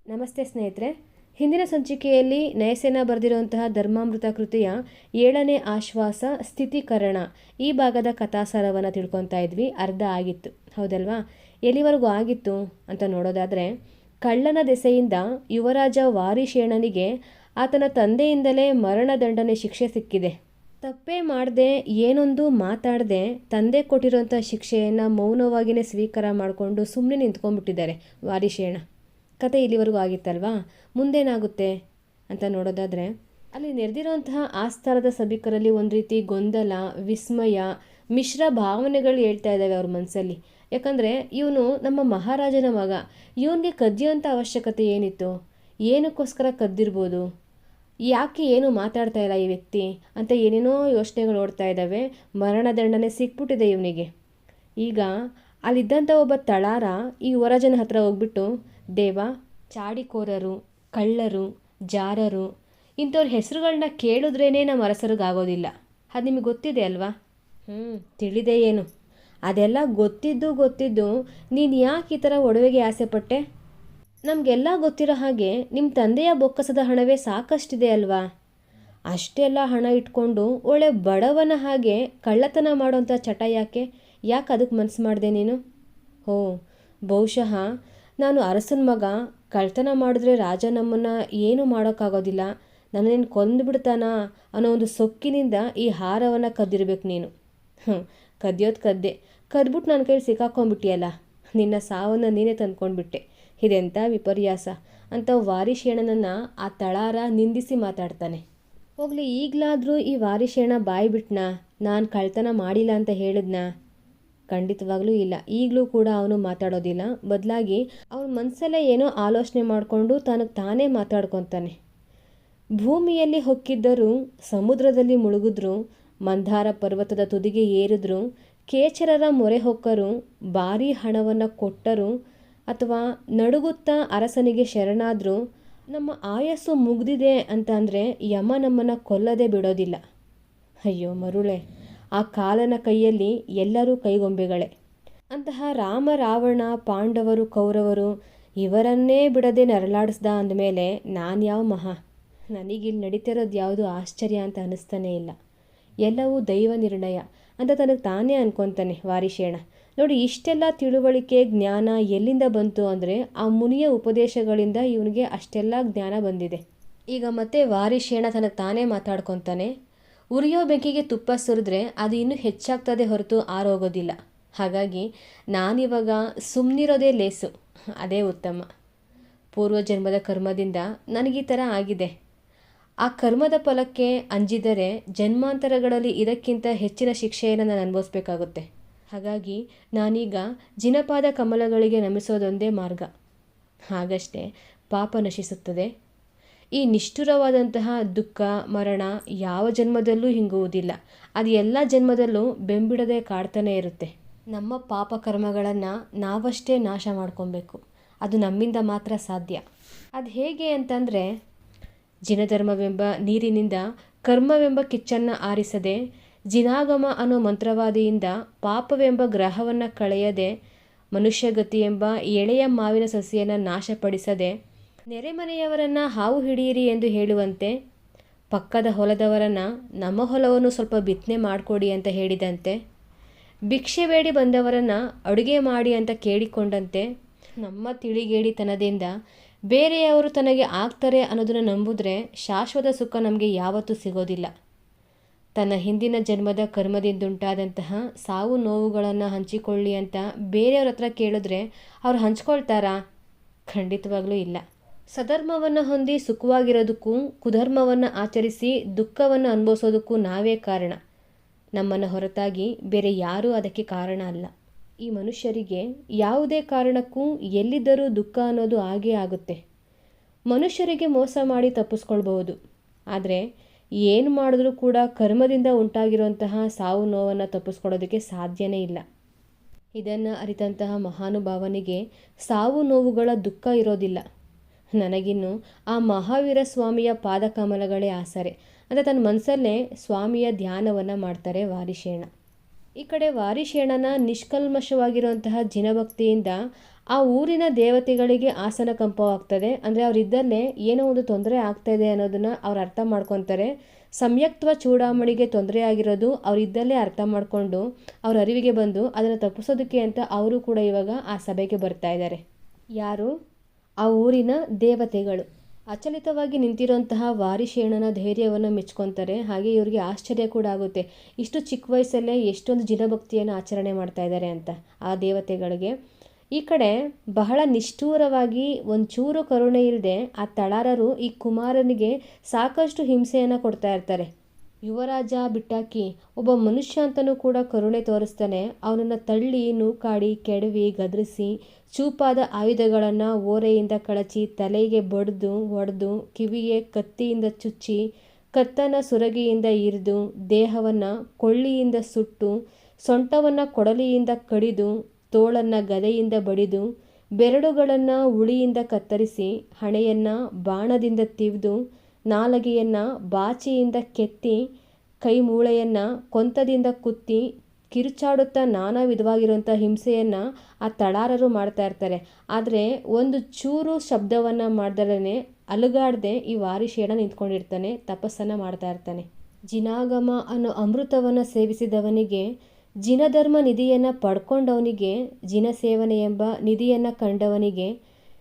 ನಮಸ್ತೆ ಸ್ನೇಹಿತರೆ. ಹಿಂದಿನ ಸಂಚಿಕೆಯಲ್ಲಿ ನಯಸೇನ ಬರೆದಿರುವಂತಹ ಧರ್ಮಾಮೃತ ಕೃತಿಯ 7ನೇ ಆಶ್ವಾಸ ಸ್ಥಿತೀಕರಣ ಈ ಭಾಗದ ಕಥಾಸಾರವನ್ನು ತಿಳ್ಕೊತಾ ಇದ್ವಿ. ಅರ್ಧ ಆಗಿತ್ತು, ಹೌದಲ್ವಾ? ಎಲ್ಲಿವರೆಗೂ ಆಗಿತ್ತು ಅಂತ ನೋಡೋದಾದರೆ, ಕಳ್ಳನ ದೆಸೆಯಿಂದ ಯುವರಾಜ ವಾರಿಶೇಣನಿಗೆ ಆತನ ತಂದೆಯಿಂದಲೇ ಮರಣದಂಡನೆ ಶಿಕ್ಷೆ ಸಿಕ್ಕಿದೆ. ತಪ್ಪೇ ಮಾಡದೆ, ಏನೊಂದು ಮಾತಾಡದೆ ತಂದೆ ಕೊಟ್ಟಿರೋಂಥ ಶಿಕ್ಷೆಯನ್ನು ಮೌನವಾಗಿಯೇ ಸ್ವೀಕಾರ ಮಾಡಿಕೊಂಡು ಸುಮ್ಮನೆ ನಿಂತ್ಕೊಂಡ್ಬಿಟ್ಟಿದ್ದಾರೆ ವಾರಿಶೇಣ. ಕತೆ ಇಲ್ಲಿವರೆಗೂ ಆಗಿತ್ತಲ್ವಾ? ಮುಂದೇನಾಗುತ್ತೆ ಅಂತ ನೋಡೋದಾದರೆ, ಅಲ್ಲಿ ನೆರೆದಿರುವಂತಹ ಆಸ್ಥಾನದ ಸಭಿಕರಲ್ಲಿ ಒಂದು ರೀತಿ ಗೊಂದಲ, ವಿಸ್ಮಯ, ಮಿಶ್ರ ಭಾವನೆಗಳು ಹೇಳ್ತಾ ಇದ್ದಾವೆ ಅವ್ರ ಮನಸ್ಸಲ್ಲಿ. ಯಾಕಂದರೆ ಇವನು ನಮ್ಮ ಮಹಾರಾಜನ ಮಗ, ಇವನಿಗೆ ಕದ್ದಿಯೋಂಥ ಅವಶ್ಯಕತೆ ಏನಿತ್ತು? ಏನಕ್ಕೋಸ್ಕರ ಕದ್ದಿರ್ಬೋದು? ಯಾಕೆ ಏನು ಮಾತಾಡ್ತಾ ಇಲ್ಲ ಈ ವ್ಯಕ್ತಿ ಅಂತ ಏನೇನೋ ಯೋಚನೆಗಳು ಓಡ್ತಾ ಇದ್ದಾವೆ. ಮರಣದಂಡನೆ ಸಿಕ್ಬಿಟ್ಟಿದೆ ಇವನಿಗೆ. ಈಗ ಅಲ್ಲಿದ್ದಂಥ ಒಬ್ಬ ತಳಾರ ಈ ಯುವರಾಜನ ಹತ್ರ ಹೋಗ್ಬಿಟ್ಟು, ದೇವ, ಚಾಡಿಕೋರರು, ಕಳ್ಳರು, ಜಾರರು ಇಂಥವ್ರ ಹೆಸರುಗಳನ್ನ ಕೇಳಿದ್ರೇ ನಮ್ಮ ಅರಸರಿಗಾಗೋದಿಲ್ಲ. ಅದು ನಿಮಗೆ ಗೊತ್ತಿದೆ ಅಲ್ವಾ? ತಿಳಿದೆ ಏನು? ಅದೆಲ್ಲ ಗೊತ್ತಿದ್ದು ನೀನು ಯಾಕೆ ಈ ಥರ ಒಡವೆಗೆ ಆಸೆ ಪಟ್ಟೆ? ನಮಗೆಲ್ಲ ಗೊತ್ತಿರೋ ಹಾಗೆ ನಿಮ್ಮ ತಂದೆಯ ಬೊಕ್ಕಸದ ಹಣವೇ ಸಾಕಷ್ಟಿದೆ ಅಲ್ವಾ? ಅಷ್ಟೆಲ್ಲ ಹಣ ಇಟ್ಕೊಂಡು ಒಳ್ಳೆ ಬಡವನ ಹಾಗೆ ಕಳ್ಳತನ ಮಾಡೋಂಥ ಚಟ ಯಾಕೆ ಅದಕ್ಕೆ ಮನಸ್ಸು ಮಾಡಿದೆ ನೀನು? ಬಹುಶಃ ನಾನು ಅರಸನ ಮಗ, ಕಳ್ತನ ಮಾಡಿದ್ರೆ ರಾಜ ನಮ್ಮನ್ನು ಏನೂ ಮಾಡೋಕ್ಕಾಗೋದಿಲ್ಲ, ನನ್ನೇನು ಕೊಂದುಬಿಡ್ತಾನಾ ಅನ್ನೋ ಒಂದು ಸೊಕ್ಕಿನಿಂದ ಈ ಹಾರವನ್ನು ಕದ್ದಿರ್ಬೇಕು ನೀನು. ಕದ್ಬಿಟ್ಟು ನನ್ನ ಕೈಲಿ ಸಿಕ್ಕಾಕೊಂಡ್ಬಿಟ್ಟಿಯಲ್ಲ, ನಿನ್ನ ಸಾವನ್ನು ನೀನೇ ತಂದ್ಕೊಂಡ್ಬಿಟ್ಟೆ. ಇದೆಂಥ ವಿಪರ್ಯಾಸ ಅಂತ ವಾರಿಶೇಣನನ್ನು ಆ ತಳಾರ ನಿಂದಿಸಿ ಮಾತಾಡ್ತಾನೆ. ಹೋಗ್ಲಿ, ಈಗಲಾದರೂ ಈ ವಾರಿಶೇಣ ಬಾಯಿ ಬಿಟ್ನಾ? ನಾನು ಕಳ್ತನ ಮಾಡಿಲ್ಲ ಅಂತ ಹೇಳಿದ್ನಾ? ಖಂಡಿತವಾಗ್ಲೂ ಇಲ್ಲ. ಈಗಲೂ ಕೂಡ ಅವನು ಮಾತಾಡೋದಿಲ್ಲ. ಬದಲಾಗಿ ಅವನ ಮನಸ್ಸಲ್ಲೇ ಏನೋ ಆಲೋಚನೆ ಮಾಡಿಕೊಂಡು ತಾನೇ ಮಾತಾಡ್ಕೊತಾನೆ. ಭೂಮಿಯಲ್ಲಿ ಹೊಕ್ಕಿದ್ದರು, ಸಮುದ್ರದಲ್ಲಿ ಮುಳುಗಿದ್ರು, ಮಂದಾರ ಪರ್ವತದ ತುದಿಗೆ ಏರಿದ್ರು, ಕೇಚರರ ಮೊರೆ ಹೊಕ್ಕರು, ಭಾರೀ ಹಣವನ್ನು ಕೊಟ್ಟರು, ಅಥವಾ ನಡುಗುತ್ತಾ ಅರಸನಿಗೆ ಶರಣಾದ್ರು, ನಮ್ಮ ಆಯಸ್ಸು ಮುಗ್ದಿದೆ ಅಂತ ಅಂದರೆ ಯಮ ನಮ್ಮನ್ನು ಕೊಲ್ಲದೆ ಬಿಡೋದಿಲ್ಲ. ಅಯ್ಯೋ ಮರುಳೆ, ಆ ಕಾಲನ ಕೈಯಲ್ಲಿ ಎಲ್ಲರೂ ಕೈಗೊಂಬೆಗಳೇ. ಅಂತಹ ರಾಮ, ರಾವಣ, ಪಾಂಡವರು, ಕೌರವರು ಇವರನ್ನೇ ಬಿಡದೆ ನರಳಾಡಿಸ್ದ ಅಂದಮೇಲೆ ನಾನು ಯಾವ ಮಹಾ? ನನಗಿಲ್ಲಿ ನಡೀತಿರೋದು ಯಾವುದು ಆಶ್ಚರ್ಯ ಅಂತ ಅನ್ನಿಸ್ತಾನೇ ಇಲ್ಲ. ಎಲ್ಲವೂ ದೈವ ನಿರ್ಣಯ ಅಂತ ತನಗೆ ತಾನೇ ಅನ್ಕೊತಾನೆ ವಾರಿಶೇಣ. ನೋಡಿ, ಇಷ್ಟೆಲ್ಲ ತಿಳುವಳಿಕೆ, ಜ್ಞಾನ ಎಲ್ಲಿಂದ ಬಂತು ಅಂದರೆ ಆ ಮುನಿಯ ಉಪದೇಶಗಳಿಂದ ಇವನಿಗೆ ಅಷ್ಟೆಲ್ಲ ಜ್ಞಾನ ಬಂದಿದೆ. ಈಗ ಮತ್ತೆ ವಾರಿಶೇಣ ತನಗೆ ತಾನೇ ಮಾತಾಡ್ಕೊತಾನೆ. ಉರಿಯೋ ಬೆಂಕಿಗೆ ತುಪ್ಪ ಸುರಿದ್ರೆ ಅದು ಇನ್ನೂ ಹೆಚ್ಚಾಗ್ತದೆ ಹೊರತು ಆರೋಗೋದಿಲ್ಲ. ಹಾಗಾಗಿ ನಾನಿವಾಗ ಸುಮ್ಮನಿರೋದೇ ಲೇಸು, ಅದೇ ಉತ್ತಮ. ಪೂರ್ವಜನ್ಮದ ಕರ್ಮದಿಂದ ನನಗೀ ಥರ ಆಗಿದೆ. ಆ ಕರ್ಮದ ಫಲಕ್ಕೆ ಅಂಜಿದರೆ ಜನ್ಮಾಂತರಗಳಲ್ಲಿ ಇದಕ್ಕಿಂತ ಹೆಚ್ಚಿನ ಶಿಕ್ಷೆಯನ್ನು ನಾನು ಅನುಭವಿಸ್ಬೇಕಾಗುತ್ತೆ. ಹಾಗಾಗಿ ನಾನೀಗ ಜಿನಪಾದ ಕಮಲಗಳಿಗೆ ನಮಿಸೋದೊಂದೇ ಮಾರ್ಗ. ಹಾಗಷ್ಟೇ ಪಾಪ ನಶಿಸುತ್ತದೆ. ಈ ನಿಷ್ಠುರವಾದಂತಹ ದುಃಖ, ಮರಣ ಯಾವ ಜನ್ಮದಲ್ಲೂ ಹಿಂಗುವುದಿಲ್ಲ. ಅದು ಎಲ್ಲ ಜನ್ಮದಲ್ಲೂ ಬೆಂಬಿಡದೆ ಕಾಡ್ತಾನೆ ಇರುತ್ತೆ. ನಮ್ಮ ಪಾಪ ಕರ್ಮಗಳನ್ನು ನಾವಷ್ಟೇ ನಾಶ ಮಾಡ್ಕೊಬೇಕು. ಅದು ನಮ್ಮಿಂದ ಮಾತ್ರ ಸಾಧ್ಯ. ಅದು ಹೇಗೆ ಅಂತಂದರೆ, ಜಿನಧರ್ಮವೆಂಬ ನೀರಿನಿಂದ ಕರ್ಮವೆಂಬ ಕಿಚ್ಚನ್ನು ಆರಿಸದೆ, ಜಿನಾಗಮ ಅನ್ನೋ ಮಂತ್ರವಾದಿಯಿಂದ ಪಾಪವೆಂಬ ಗ್ರಹವನ್ನು ಕಳೆಯದೆ, ಮನುಷ್ಯಗತಿ ಎಂಬ ಎಳೆಯ ಮಾವಿನ ಸಸಿಯನ್ನು ನಾಶಪಡಿಸದೆ, ನೆರೆಮನೆಯವರನ್ನು ಹಾವು ಹಿಡಿಯಿರಿ ಎಂದು ಹೇಳುವಂತೆ, ಪಕ್ಕದ ಹೊಲದವರನ್ನು ನಮ್ಮ ಹೊಲವನ್ನು ಸ್ವಲ್ಪ ಬಿತ್ತನೆ ಮಾಡಿಕೊಡಿ ಅಂತ ಹೇಳಿದಂತೆ, ಭಿಕ್ಷೆ ಬೇಡಿ ಬಂದವರನ್ನು ಅಡುಗೆ ಮಾಡಿ ಅಂತ ಕೇಳಿಕೊಂಡಂತೆ, ನಮ್ಮ ತಿಳಿಗೇಡಿತನದಿಂದ ಬೇರೆಯವರು ತನಗೆ ಆಗ್ತಾರೆ ಅನ್ನೋದನ್ನು ನಂಬಿದ್ರೆ ಶಾಶ್ವತ ಸುಖ ನಮಗೆ ಯಾವತ್ತೂ ಸಿಗೋದಿಲ್ಲ. ತನ್ನ ಹಿಂದಿನ ಜನ್ಮದ ಕರ್ಮದಿಂದುಂಟಾದಂತಹ ಸಾವು ನೋವುಗಳನ್ನು ಹಂಚಿಕೊಳ್ಳಿ ಅಂತ ಬೇರೆಯವ್ರ ಹತ್ರ ಕೇಳಿದ್ರೆ ಅವ್ರು ಹಂಚ್ಕೊಳ್ತಾರಾ? ಖಂಡಿತವಾಗ್ಲೂ ಇಲ್ಲ. ಸಧರ್ಮವನ್ನು ಹೊಂದಿ ಸುಖವಾಗಿರೋದಕ್ಕೂ, ಕುಧರ್ಮವನ್ನು ಆಚರಿಸಿ ದುಃಖವನ್ನು ಅನುಭವಿಸೋದಕ್ಕೂ ನಾವೇ ಕಾರಣ. ನಮ್ಮನ್ನು ಹೊರತಾಗಿ ಬೇರೆ ಯಾರೂ ಅದಕ್ಕೆ ಕಾರಣ ಅಲ್ಲ. ಈ ಮನುಷ್ಯರಿಗೆ ಯಾವುದೇ ಕಾರಣಕ್ಕೂ ಎಲ್ಲಿದ್ದರೂ ದುಃಖ ಅನ್ನೋದು ಆಗೇ ಆಗುತ್ತೆ. ಮನುಷ್ಯರಿಗೆ ಮೋಸ ಮಾಡಿ ತಪ್ಪಿಸ್ಕೊಳ್ಬಹುದು, ಆದರೆ ಏನು ಮಾಡಿದ್ರೂ ಕೂಡ ಕರ್ಮದಿಂದ ಉಂಟಾಗಿರುವಂತಹ ಸಾವು ನೋವನ್ನು ತಪ್ಪಿಸ್ಕೊಳ್ಳೋದಕ್ಕೆ ಸಾಧ್ಯನೇ ಇಲ್ಲ. ಇದನ್ನು ಅರಿತಂತಹ ಮಹಾನುಭಾವನಿಗೆ ಸಾವು ನೋವುಗಳ ದುಃಖ ಇರೋದಿಲ್ಲ. ನನಗಿನ್ನು ಆ ಮಹಾವೀರ ಸ್ವಾಮಿಯ ಪಾದಕಮಲಗಳೇ ಆಸರೆ ಅಂತ ತನ್ನ ಮನಸ್ಸಲ್ಲೇ ಸ್ವಾಮಿಯ ಧ್ಯಾನವನ್ನು ಮಾಡ್ತಾರೆ ವಾರಿಶೇಣ. ಈ ಕಡೆ ವಾರಿಶೇಣನ ನಿಷ್ಕಲ್ಮಶವಾಗಿರುವಂತಹ ಜಿನಭಕ್ತಿಯಿಂದ ಆ ಊರಿನ ದೇವತೆಗಳಿಗೆ ಆಸನ ಕಂಪವಾಗ್ತದೆ. ಅಂದರೆ ಅವರಿದ್ದಲ್ಲೇ ಏನೋ ಒಂದು ತೊಂದರೆ ಆಗ್ತಾ ಇದೆ ಅನ್ನೋದನ್ನು ಅವ್ರು ಅರ್ಥ ಮಾಡ್ಕೊತಾರೆ. ಸಂಯಕ್ತ್ವ ಚೂಡಾಮಣಿಗೆ ತೊಂದರೆ ಆಗಿರೋದು ಅವರಿದ್ದಲ್ಲೇ ಅರ್ಥ ಮಾಡಿಕೊಂಡು ಅವ್ರ ಅರಿವಿಗೆ ಬಂದು ಅದನ್ನು ತಪ್ಪಿಸೋದಕ್ಕೆ ಅಂತ ಅವರು ಕೂಡ ಇವಾಗ ಆ ಸಭೆಗೆ ಬರ್ತಾ ಇದ್ದಾರೆ. ಯಾರು? ಆ ಊರಿನ ದೇವತೆಗಳು. ಅಚಲಿತವಾಗಿ ನಿಂತಿರುವಂತಹ ವಾರಿಶೇಣನ ಧೈರ್ಯವನ್ನು ಮೆಚ್ಕೊತಾರೆ. ಹಾಗೆ ಇವರಿಗೆ ಆಶ್ಚರ್ಯ ಕೂಡ ಆಗುತ್ತೆ, ಇಷ್ಟು ಚಿಕ್ಕ ವಯಸ್ಸಲ್ಲೇ ಎಷ್ಟೊಂದು ಜಿನಭಕ್ತಿಯನ್ನು ಆಚರಣೆ ಮಾಡ್ತಾ ಇದ್ದಾರೆ ಅಂತ ಆ ದೇವತೆಗಳಿಗೆ. ಈ ಕಡೆ ಬಹಳ ನಿಷ್ಠೂರವಾಗಿ ಒಂಚೂರು ಕರುಣೆ ಇಲ್ಲದೆ ಆ ತಳಾರರು ಈ ಕುಮಾರನಿಗೆ ಸಾಕಷ್ಟು ಹಿಂಸೆಯನ್ನು ಕೊಡ್ತಾ ಇರ್ತಾರೆ. ಯುವರಾಜ ಬಿಟ್ಟಾಕಿ ಒಬ್ಬ ಮನುಷ್ಯ ಅಂತಲೂ ಕೂಡ ಕರುಣೆ ತೋರಿಸ್ತಾನೆ. ಅವನನ್ನು ತಳ್ಳಿ ನೂಕಾಡಿ ಕೆಡವಿ ಗದರಿಸಿ ಚೂಪಾದ ಆಯುಧಗಳನ್ನು ಓರೆಯಿಂದ ಕಳಚಿ ತಲೆಗೆ ಬಡಿದು ಒಡೆದು ಕಿವಿಗೆ ಕತ್ತಿಯಿಂದ ಚುಚ್ಚಿ ಕತ್ತನ ಸುರಗಿಯಿಂದ ಇರಿದು ದೇಹವನ್ನು ಕೊಳ್ಳಿಯಿಂದ ಸುಟ್ಟು ಸೊಂಟವನ್ನು ಕೊಡಲಿಯಿಂದ ಕಡಿದು ತೋಳನ್ನು ಗದೆಯಿಂದ ಬಡಿದು ಬೆರಳುಗಳನ್ನು ಉಳಿಯಿಂದ ಕತ್ತರಿಸಿ ಹಣೆಯನ್ನು ಬಾಣದಿಂದ ತಿವಿದು ನಾಲಗೆಯನ್ನು ಬಾಚಿಯಿಂದ ಕೆತ್ತಿ ಕೈ ಮೂಳೆಯನ್ನು ಕೊಂತದಿಂದ ಕುತ್ತಿ ಕಿರುಚಾಡುತ್ತಾ ನಾನಾ ವಿಧವಾಗಿರುವಂಥ ಹಿಂಸೆಯನ್ನು ಆ ತಳಾರರು ಮಾಡ್ತಾ ಇರ್ತಾರೆ. ಆದರೆ ಒಂದು ಚೂರು ಶಬ್ದವನ್ನು ಮಾಡ್ದಲೇ ಅಲುಗಾಡದೆ ಈ ವಾರಿಶೇಣ ನಿಂತ್ಕೊಂಡಿರ್ತಾನೆ, ತಪಸ್ಸನ್ನು ಮಾಡ್ತಾ ಇರ್ತಾನೆ. ಜಿನಾಗಮ ಅನ್ನೋ ಅಮೃತವನ್ನು ಸೇವಿಸಿದವನಿಗೆ, ಜಿನಧರ್ಮ ನಿಧಿಯನ್ನು ಪಡ್ಕೊಂಡವನಿಗೆ, ಜಿನ ಸೇವನೆ ಎಂಬ ನಿಧಿಯನ್ನು ಕಂಡವನಿಗೆ,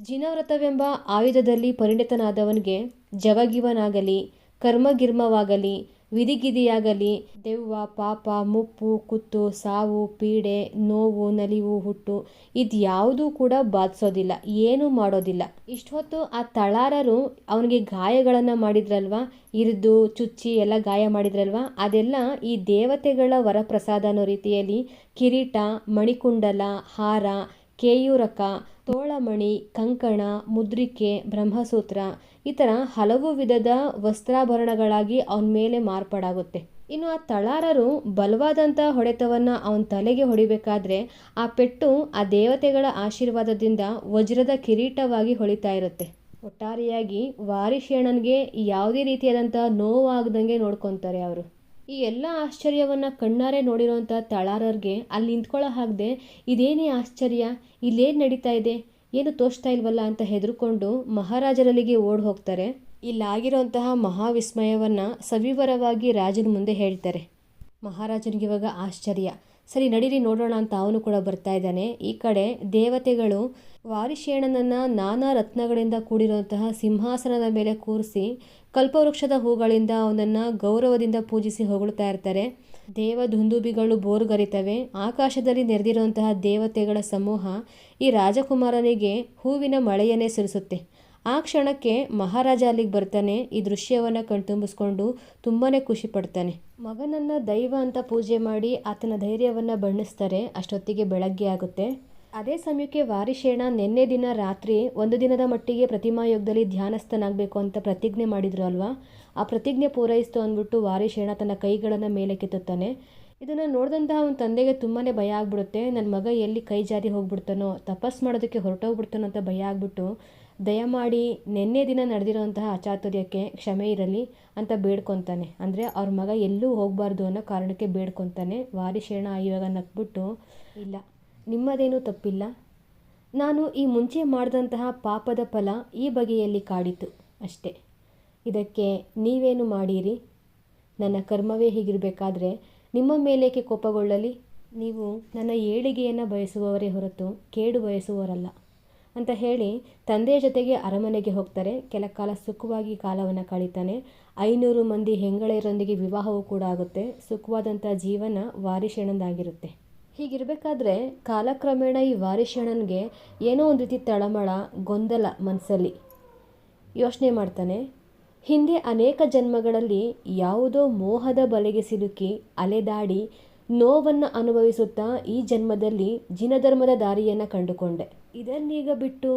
ಜಿನವ್ರತವೆಂಬ ಆಯುಧದಲ್ಲಿ ಪರಿಣಿತನಾದವನಿಗೆ ಜವಗಿವನಾಗಲಿ ಕರ್ಮಗಿರ್ಮವಾಗಲಿ ವಿಧಿಗಿದಿಯಾಗಲಿ ದೆವ್ವ ಪಾಪ ಮುಪ್ಪು ಕುತ್ತು ಸಾವು ಪೀಡೆ ನೋವು ನಲಿವು ಹುಟ್ಟು ಇದ್ಯಾವುದೂ ಕೂಡ ಬಾಧಿಸೋದಿಲ್ಲ, ಏನೂ ಮಾಡೋದಿಲ್ಲ. ಇಷ್ಟೊತ್ತು ಆ ತಳಾರರು ಅವನಿಗೆ ಗಾಯಗಳನ್ನು ಮಾಡಿದ್ರಲ್ವ, ಇರಿದು ಚುಚ್ಚಿ ಎಲ್ಲ ಗಾಯ ಮಾಡಿದ್ರಲ್ವ, ಅದೆಲ್ಲ ಈ ದೇವತೆಗಳ ವರಪ್ರಸಾದ ಅನ್ನೋ ರೀತಿಯಲ್ಲಿ ಕಿರೀಟ, ಮಣಿಕುಂಡಲ, ಹಾರ, ಕೇಯೂರಕ, ತೋಳಮಣಿ, ಕಂಕಣ, ಮುದ್ರಿಕೆ, ಬ್ರಹ್ಮಸೂತ್ರ ಈ ಥರ ಹಲವು ವಿಧದ ವಸ್ತ್ರಾಭರಣಗಳಾಗಿ ಅವನ ಮೇಲೆ ಮಾರ್ಪಾಡಾಗುತ್ತೆ. ಇನ್ನು ಆ ತಳಾರರು ಬಲವಾದಂಥ ಹೊಡೆತವನ್ನು ಅವನ ತಲೆಗೆ ಹೊಡಿಬೇಕಾದ್ರೆ ಆ ಪೆಟ್ಟು ಆ ದೇವತೆಗಳ ಆಶೀರ್ವಾದದಿಂದ ವಜ್ರದ ಕಿರೀಟವಾಗಿ ಹೊಳಿತಾ ಇರುತ್ತೆ. ಒಟ್ಟಾರೆಯಾಗಿ ವಾರಿಶೇಣನ್ಗೆ ಯಾವುದೇ ರೀತಿಯಾದಂಥ ನೋವಾಗದಂಗೆ ನೋಡ್ಕೊತಾರೆ ಅವರು. ಈ ಎಲ್ಲ ಆಶ್ಚರ್ಯವನ್ನು ಕಣ್ಣಾರೆ ನೋಡಿರೋಂಥ ತಳಾರರಿಗೆ ಅಲ್ಲಿ ನಿಂತ್ಕೊಳ್ಳೋ ಹಾಗದೆ ಇದೇನೇ ಆಶ್ಚರ್ಯ, ಇಲ್ಲೇನು ನಡೀತಾ ಇದೆ, ಏನು ತೋಚ್ತಾ ಇಲ್ವಲ್ಲ ಅಂತ ಹೆದರ್ಕೊಂಡು ಮಹಾರಾಜರಲ್ಲಿಗೆ ಓಡಿ ಹೋಗ್ತಾರೆ. ಇಲ್ಲಾಗಿರೋಂತಹ ಮಹಾವಿಸ್ಮಯವನ್ನು ಸವಿವರವಾಗಿ ರಾಜನ ಮುಂದೆ ಹೇಳ್ತಾರೆ. ಮಹಾರಾಜನಿಗೆ ಇವಾಗ ಆಶ್ಚರ್ಯ. ಸರಿ ನಡೀರಿ ನೋಡೋಣ ಅಂತ ಅವನು ಕೂಡ ಬರ್ತಾ ಇದ್ದಾನೆ. ಈ ಕಡೆ ದೇವತೆಗಳು ವಾರಿಶೇಣನನ್ನು ನಾನಾ ರತ್ನಗಳಿಂದ ಕೂಡಿರುವಂತಹ ಸಿಂಹಾಸನದ ಮೇಲೆ ಕೂರಿಸಿ ಕಲ್ಪವೃಕ್ಷದ ಹೂಗಳಿಂದ ಅವನನ್ನು ಗೌರವದಿಂದ ಪೂಜಿಸಿ ಹೊಗಳ್ತಾ ಇರ್ತಾರೆ. ದೇವದುಂದುಬಿಗಳು ಬೋರ್ಗರಿತವೆ. ಆಕಾಶದಲ್ಲಿ ನೆರೆದಿರುವಂತಹ ದೇವತೆಗಳ ಸಮೂಹ ಈ ರಾಜಕುಮಾರನಿಗೆ ಹೂವಿನ ಮಳೆಯನ್ನೇ ಸುರಿಸುತ್ತೆ. ಆ ಕ್ಷಣಕ್ಕೆ ಮಹಾರಾಜ ಅಲ್ಲಿಗೆ ಬರ್ತಾನೆ. ಈ ದೃಶ್ಯವನ್ನು ಕಣ್ತುಂಬಿಸ್ಕೊಂಡು ತುಂಬಾ ಖುಷಿ ಪಡ್ತಾನೆ. ಮಗನನ್ನು ದೈವ ಅಂತ ಪೂಜೆ ಮಾಡಿ ಆತನ ಧೈರ್ಯವನ್ನು ಬಣ್ಣಿಸ್ತಾರೆ. ಅಷ್ಟೊತ್ತಿಗೆ ಬೆಳಗ್ಗೆ ಆಗುತ್ತೆ. ಅದೇ ಸಮಯಕ್ಕೆ ವಾರಿಶೇಣ ನಿನ್ನೆ ದಿನ ರಾತ್ರಿ ಒಂದು ದಿನದ ಮಟ್ಟಿಗೆ ಪ್ರತಿಮಾಯುಗದಲ್ಲಿ ಧ್ಯಾನಸ್ಥನಾಗಬೇಕು ಅಂತ ಪ್ರತಿಜ್ಞೆ ಮಾಡಿದ್ರು ಅಲ್ವಾ, ಆ ಪ್ರತಿಜ್ಞೆ ಪೂರೈಸ್ತು ಅಂದ್ಬಿಟ್ಟು ವಾರಿಶೇಣ ತನ್ನ ಕೈಗಳನ್ನು ಮೇಲೆ ಕೆತ್ತುತ್ತಾನೆ. ಇದನ್ನು ನೋಡಿದಂತಹ ಅವನ ತಂದೆಗೆ ತುಂಬಾ ಭಯ ಆಗ್ಬಿಡುತ್ತೆ. ನನ್ನ ಮಗ ಎಲ್ಲಿ ಕೈ ಜಾರಿ ಹೋಗ್ಬಿಡ್ತಾನೋ, ತಪಸ್ ಮಾಡೋದಕ್ಕೆ ಹೊರಟೋಗ್ಬಿಡ್ತಾನೋ ಅಂತ ಭಯ ಆಗ್ಬಿಟ್ಟು ದಯಮಾಡಿ ನಿನ್ನೆ ದಿನ ನಡೆದಿರೋಂತಹ ಅಚಾತುರ್ಯಕ್ಕೆ ಕ್ಷಮೆ ಇರಲಿ ಅಂತ ಬೇಡ್ಕೊತಾನೆ. ಅಂದರೆ ಅವ್ರ ಮಗ ಎಲ್ಲೂ ಹೋಗಬಾರ್ದು ಅನ್ನೋ ಕಾರಣಕ್ಕೆ ಬೇಡ್ಕೊತಾನೆ. ವಾರಿಶೇಣ ಇವಾಗ ನಕ್ಬಿಟ್ಟು, ಇಲ್ಲ ನಿಮ್ಮದೇನೂ ತಪ್ಪಿಲ್ಲ, ನಾನು ಈ ಮುಂಚೆ ಮಾಡಿದಂತಹ ಪಾಪದ ಫಲ ಈ ಬಗೆಯಲ್ಲಿ ಕಾಡಿತು ಅಷ್ಟೇ, ಇದಕ್ಕೆ ನೀವೇನು ಮಾಡೀರಿ? ನನ್ನ ಕರ್ಮವೇ ಹೀಗಿರಬೇಕಾದ್ರೆ ನಿಮ್ಮ ಮೇಲೇಕೆ ಕೋಪಗೊಳ್ಳಲಿ? ನೀವು ನನ್ನ ಏಳಿಗೆಯನ್ನು ಬಯಸುವವರೇ ಹೊರತು ಕೇಡು ಬಯಸುವವರಲ್ಲ ಅಂತ ಹೇಳಿ ತಂದೆಯ ಜೊತೆಗೆ ಅರಮನೆಗೆ ಹೋಗ್ತಾರೆ. ಕೆಲ ಕಾಲ ಸುಖವಾಗಿ ಕಾಲವನ್ನು ಕಳೀತಾನೆ. 500 ಮಂದಿ ಹೆಂಗಳೆಯರೊಂದಿಗೆ ವಿವಾಹವೂ ಕೂಡ ಆಗುತ್ತೆ. ಸುಖವಾದಂಥ ಜೀವನ ವಾರಿಶೇಣಂದಾಗಿರುತ್ತೆ. ಹೀಗಿರಬೇಕಾದ್ರೆ ಕಾಲಕ್ರಮೇಣ ಈ ವಾರಿಶೇಣನಿಗೆ ಏನೋ ಒಂದು ರೀತಿ ತಳಮಳ, ಗೊಂದಲ ಮನಸ್ಸಲ್ಲಿ. ಯೋಚನೆ ಮಾಡ್ತಾನೆ, ಹಿಂದೆ ಅನೇಕ ಜನ್ಮಗಳಲ್ಲಿ ಯಾವುದೋ ಮೋಹದ ಬಲೆಗೆ ಸಿಲುಕಿ ಅಲೆದಾಡಿ ನೋವನ್ನು ಅನುಭವಿಸುತ್ತಾ ಈ ಜನ್ಮದಲ್ಲಿ ಜಿನಧರ್ಮದ ದಾರಿಯನ್ನು ಕಂಡುಕೊಂಡೆ. ಇದನ್ನೀಗ ಬಿಟ್ಟು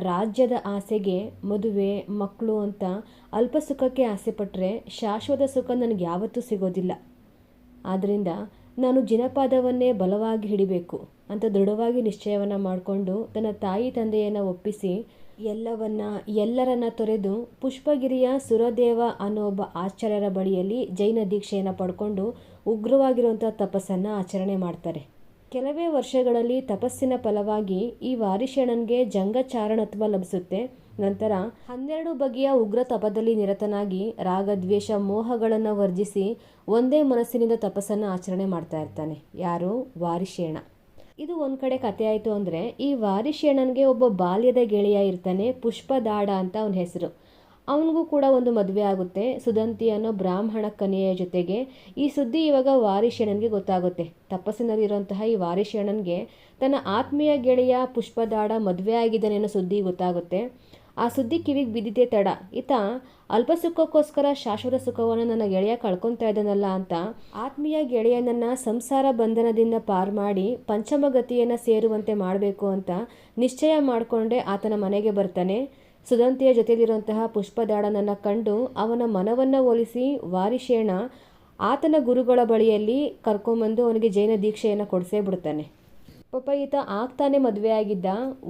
ರಾಜ್ಯದ ಆಸೆಗೆ, ಮದುವೆ ಮಕ್ಕಳು ಅಂತ ಅಲ್ಪ ಸುಖಕ್ಕೆ ಆಸೆಪಟ್ಟರೆ ಶಾಶ್ವತ ಸುಖ ನನಗೆ ಯಾವತ್ತೂ ಸಿಗೋದಿಲ್ಲ. ಆದ್ದರಿಂದ ನಾನು ಜಿನಪಾದವನ್ನೇ ಬಲವಾಗಿ ಹಿಡಿಬೇಕು ಅಂತ ದೃಢವಾಗಿ ನಿಶ್ಚಯವನ್ನು ಮಾಡಿಕೊಂಡು ತನ್ನ ತಾಯಿ ತಂದೆಯನ್ನು ಒಪ್ಪಿಸಿ ಎಲ್ಲರನ್ನ ತೊರೆದು ಪುಷ್ಪಗಿರಿಯ ಸುರದೇವ ಅನ್ನೋ ಒಬ್ಬ ಆಚಾರ್ಯರ ಬಳಿಯಲ್ಲಿ ಜೈನ ದೀಕ್ಷೆಯನ್ನು ಪಡ್ಕೊಂಡು ಉಗ್ರವಾಗಿರುವಂಥ ತಪಸ್ಸನ್ನು ಆಚರಣೆ ಮಾಡ್ತಾರೆ. ಕೆಲವೇ ವರ್ಷಗಳಲ್ಲಿ ತಪಸ್ಸಿನ ಫಲವಾಗಿ ಈ ವಾರಿಶೇಣನ್ಗೆ ಜಂಗಚಾರಣತ್ವ ಲಭಿಸುತ್ತೆ. ನಂತರ 12 ಬಗೆಯ ಉಗ್ರ ತಪದಲ್ಲಿ ನಿರತನಾಗಿ ರಾಗದ್ವೇಷ ಮೋಹಗಳನ್ನು ವರ್ಜಿಸಿ ಒಂದೇ ಮನಸ್ಸಿನಿಂದ ತಪಸ್ಸನ್ನು ಆಚರಣೆ ಮಾಡ್ತಾ ಇರ್ತಾನೆ. ಯಾರು? ವಾರಿಶೇಣ. ಇದು ಒಂದು ಕಡೆ ಕತೆ ಆಯಿತು ಅಂದರೆ, ಈ ವಾರಿಶೇಣನ್ಗೆ ಒಬ್ಬ ಬಾಲ್ಯದ ಗೆಳೆಯ ಇರ್ತಾನೆ, ಪುಷ್ಪದಾಡ ಅಂತ ಅವನ ಹೆಸರು. ಅವನಿಗೂ ಕೂಡ ಒಂದು ಮದುವೆ ಆಗುತ್ತೆ ಸುದಂತಿ ಅನ್ನೋ ಬ್ರಾಹ್ಮಣ ಕನ್ಯೆಯ ಜೊತೆಗೆ. ಈ ಸುದ್ದಿ ಇವಾಗ ವಾರಿಶೇಣನ್ಗೆ ಗೊತ್ತಾಗುತ್ತೆ. ತಪಸ್ಸಿನಲ್ಲಿರುವಂತಹ ಈ ವಾರಿಶೇಣನ್ಗೆ ತನ್ನ ಆತ್ಮೀಯ ಗೆಳೆಯ ಪುಷ್ಪದಾಡ ಮದುವೆ ಆಗಿದ್ದಾನೆ ಅನ್ನೋ ಸುದ್ದಿ ಗೊತ್ತಾಗುತ್ತೆ. ಆ ಸುದ್ದಿ ಕಿವಿಗೆ ಬಿದ್ದಿದ್ದೇ ತಡ, ಈತ ಅಲ್ಪ ಸುಖಕ್ಕೋಸ್ಕರ ಶಾಶ್ವತ ಸುಖವನ್ನು ನನ್ನ ಗೆಳೆಯ ಕಳ್ಕೊತಾ ಇದ್ದಾನಲ್ಲ ಅಂತ ಆತ್ಮೀಯ ಗೆಳೆಯನನ್ನು ಸಂಸಾರ ಬಂಧನದಿಂದ ಪಾರು ಮಾಡಿ ಪಂಚಮಗತಿಯನ್ನು ಸೇರುವಂತೆ ಮಾಡಬೇಕು ಅಂತ ನಿಶ್ಚಯ ಮಾಡಿಕೊಂಡೇ ಆತನ ಮನೆಗೆ ಬರ್ತಾನೆ. ಸುದಂತಿಯ ಜೊತೆಲಿರುವಂತಹ ಪುಷ್ಪದಾಡನನ್ನು ಕಂಡು ಅವನ ಮನವನ್ನು ಒಲಿಸಿ ವಾರಿಶೇಣ ಆತನ ಗುರುಗಳ ಬಳಿಯಲ್ಲಿ ಕರ್ಕೊಂಬಂದು ಅವನಿಗೆ ಜೈನ ದೀಕ್ಷೆಯನ್ನು ಕೊಡಿಸೇ ಬಿಡ್ತಾನೆ. ಪಾಪ ಈತ ಆಗ್ತಾನೆ ಮದುವೆ ಆಗಿದ್ದ,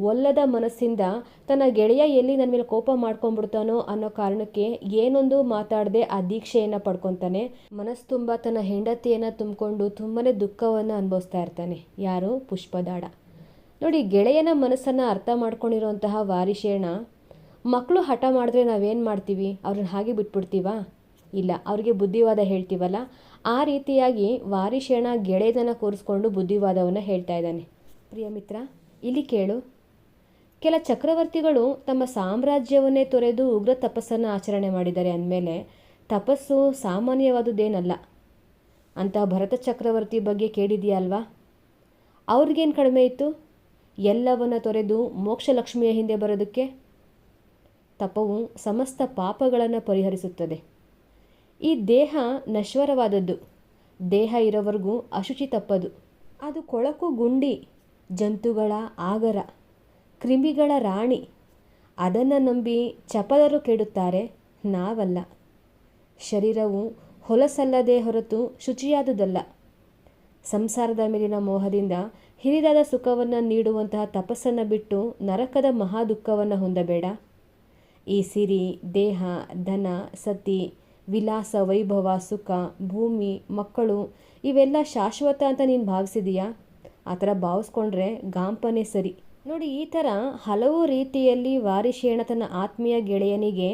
ಒಲ್ಲದ ಮನಸ್ಸಿಂದ ತನ್ನ ಗೆಳೆಯ ಎಲ್ಲಿ ನನ್ನ ಮೇಲೆ ಕೋಪ ಮಾಡ್ಕೊಂಡ್ಬಿಡ್ತಾನೋ ಅನ್ನೋ ಕಾರಣಕ್ಕೆ ಏನೊಂದು ಮಾತಾಡದೆ ಆ ದೀಕ್ಷೆಯನ್ನು ಪಡ್ಕೊತಾನೆ. ಮನಸ್ಸು ತುಂಬ ತನ್ನ ಹೆಂಡತಿಯನ್ನು ತುಂಬಿಕೊಂಡು ತುಂಬನೇ ದುಃಖವನ್ನು ಅನುಭವಿಸ್ತಾ ಇರ್ತಾನೆ. ಯಾರು? ಪುಷ್ಪದಾಡ. ನೋಡಿ, ಗೆಳೆಯನ ಮನಸ್ಸನ್ನು ಅರ್ಥ ಮಾಡ್ಕೊಂಡಿರುವಂತಹ ವಾರಿಶೇಣ, ಮಕ್ಕಳು ಹಠ ಮಾಡಿದ್ರೆ ನಾವೇನು ಮಾಡ್ತೀವಿ? ಅವ್ರನ್ನ ಹಾಗೆ ಬಿಟ್ಬಿಡ್ತೀವಾ? ಇಲ್ಲ, ಅವ್ರಿಗೆ ಬುದ್ಧಿವಾದ ಹೇಳ್ತೀವಲ್ಲ, ಆ ರೀತಿಯಾಗಿ ವಾರಿಶೇಣ ಗೆಳೆಯದನ್ನು ಕೂರಿಸ್ಕೊಂಡು ಬುದ್ಧಿವಾದವನ್ನು ಹೇಳ್ತಾ ಇದ್ದಾನೆ. ಪ್ರಿಯ ಮಿತ್ರ, ಇಲ್ಲಿ ಕೇಳು. ಕೆಲ ಚಕ್ರವರ್ತಿಗಳು ತಮ್ಮ ಸಾಮ್ರಾಜ್ಯವನ್ನೇ ತೊರೆದು ಉಗ್ರ ತಪಸ್ಸನ್ನು ಆಚರಣೆ ಮಾಡಿದ್ದಾರೆ ಅಂದಮೇಲೆ ತಪಸ್ಸು ಸಾಮಾನ್ಯವಾದುದೇನಲ್ಲ. ಅಂತ ಭರತ ಚಕ್ರವರ್ತಿ ಬಗ್ಗೆ ಕೇಳಿದೆಯಲ್ವಾ? ಅವ್ರಿಗೇನು ಕಡಿಮೆ ಇತ್ತು ಎಲ್ಲವನ್ನು ತೊರೆದು ಮೋಕ್ಷಲಕ್ಷ್ಮಿಯ ಹಿಂದೆ ಬರೋದಕ್ಕೆ? ತಪವು ಸಮಸ್ತ ಪಾಪಗಳನ್ನು ಪರಿಹರಿಸುತ್ತದೆ. ಈ ದೇಹ ನಶ್ವರವಾದದ್ದು. ದೇಹ ಇರೋವರೆಗೂ ಅಶುಚಿ ತಪ್ಪದು. ಅದು ಕೊಳಕು ಗುಂಡಿ, ಜಂತುಗಳ ಆಗರ, ಕ್ರಿಮಿಗಳ ರಾಣಿ. ಅದನ್ನು ನಂಬಿ ಚಪಲರು ಕೆಡುತ್ತಾರೆ, ನಾವಲ್ಲ. ಶರೀರವು ಹೊಲಸಲ್ಲದೆ ಹೊರತು ಶುಚಿಯಾದುದಲ್ಲ. ಸಂಸಾರದ ಮೇಲಿನ ಮೋಹದಿಂದ ಹಿರಿದಾದ ಸುಖವನ್ನು ನೀಡುವಂತಹ ತಪಸ್ಸನ್ನು ಬಿಟ್ಟು ನರಕದ ಮಹಾ ದುಃಖವನ್ನು ಹೊಂದಬೇಡ. ಈ ಸಿರಿ, ದೇಹ, ಧನ, ಸತಿ, ವಿಲಾಸ, ವೈಭವ, ಸುಖ, ಭೂಮಿ, ಮಕ್ಕಳು ಇವೆಲ್ಲ ಶಾಶ್ವತ ಅಂತ ನೀನು ಭಾವಿಸಿದೀಯಾ? ಆ ಥರ ಭಾವಿಸ್ಕೊಂಡ್ರೆ ಗಾಂಪನೇ ಸರಿ. ನೋಡಿ, ಈ ಥರ ಹಲವು ರೀತಿಯಲ್ಲಿ ವಾರಿಶೇಣ ತನ್ನ ಆತ್ಮೀಯ ಗೆಳೆಯನಿಗೆ